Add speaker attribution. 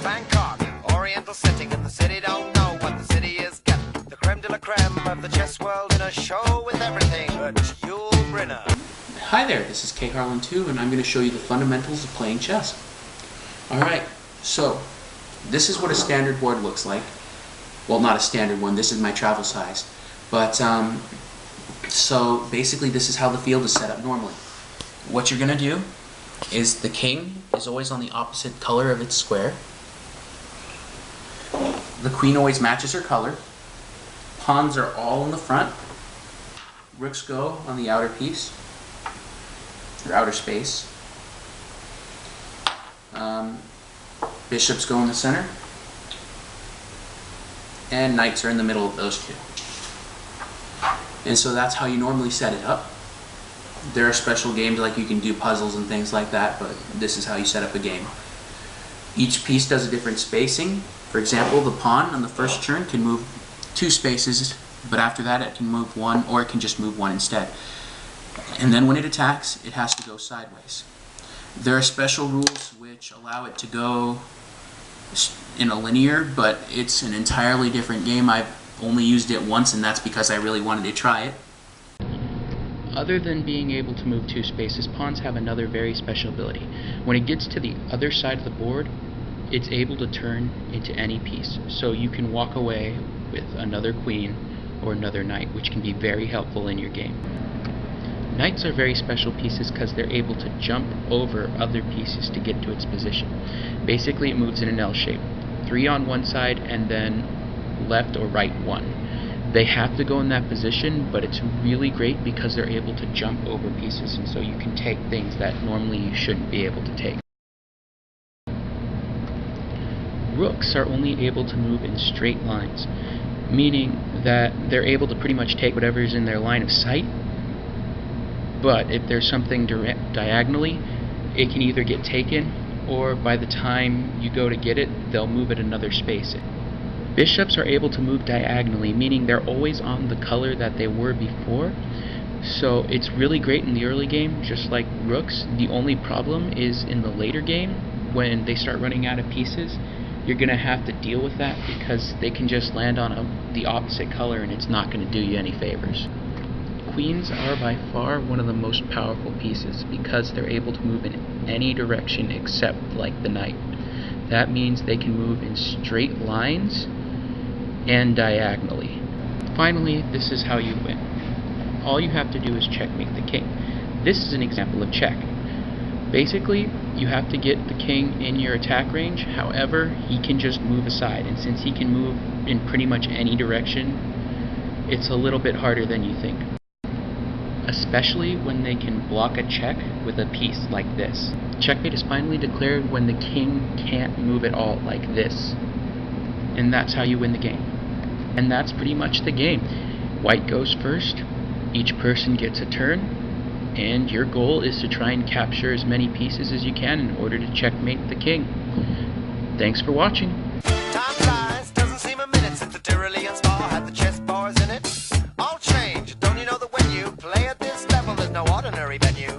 Speaker 1: Bangkok, oriental setting, and the city don't know what the city is getting. The creme de la creme of the chess world in a show with everything but Yul Brynner.
Speaker 2: Hi there, this is K Harlan 2, and I'm going to show you the fundamentals of playing chess. Alright, so this is what a standard board looks like. Well, not a standard one, this is my travel size. But, so basically this is how the field is set up normally. What you're going to do is the king is always on the opposite color of its square. The queen always matches her color. Pawns are all in the front. Rooks go on the outer piece, or outer space. Bishops go in the center. And knights are in the middle of those two. And so that's how you normally set it up. There are special games like you can do puzzles and things like that, but this is how you set up a game. Each piece does a different spacing. For example, the pawn on the first turn can move 2 spaces, but after that it can move 1, or it can just move 1 instead. And then when it attacks, it has to go sideways. There are special rules which allow it to go in a linear, but it's an entirely different game. I've only used it once, and that's because I really wanted to try it. Other than being able to move 2 spaces, pawns have another very special ability. When it gets to the other side of the board, it's able to turn into any piece. So you can walk away with another queen or another knight, which can be very helpful in your game. Knights are very special pieces because they're able to jump over other pieces to get to its position. Basically, it moves in an L shape. 3 on one side and then left or right 1. They have to go in that position, but it's really great because they're able to jump over pieces, and so you can take things that normally you shouldn't be able to take. Rooks are only able to move in straight lines, meaning that they're able to pretty much take whatever is in their line of sight, but if there's something diagonally, it can either get taken, or by the time you go to get it, they'll move it another space. Bishops are able to move diagonally, meaning they're always on the color that they were before. So it's really great in the early game, just like rooks. The only problem is in the later game, when they start running out of pieces, you're going to have to deal with that because they can just land on the opposite color and it's not going to do you any favors. Queens are by far one of the most powerful pieces because they're able to move in any direction except like the knight. That means they can move in straight lines and diagonally. Finally, this is how you win. All you have to do is checkmate the king. This is an example of check. Basically, you have to get the king in your attack range. However, he can just move aside, and since he can move in pretty much any direction, it's a little bit harder than you think. Especially when they can block a check with a piece like this. Checkmate is finally declared when the king can't move at all, like this. And that's how you win the game. And that's pretty much the game. White goes first, each person gets a turn, and your goal is to try and capture as many pieces as you can in order to checkmate the king. Thanks for watching.
Speaker 1: Time flies, doesn't seem a minute since the Tyrolean spa had the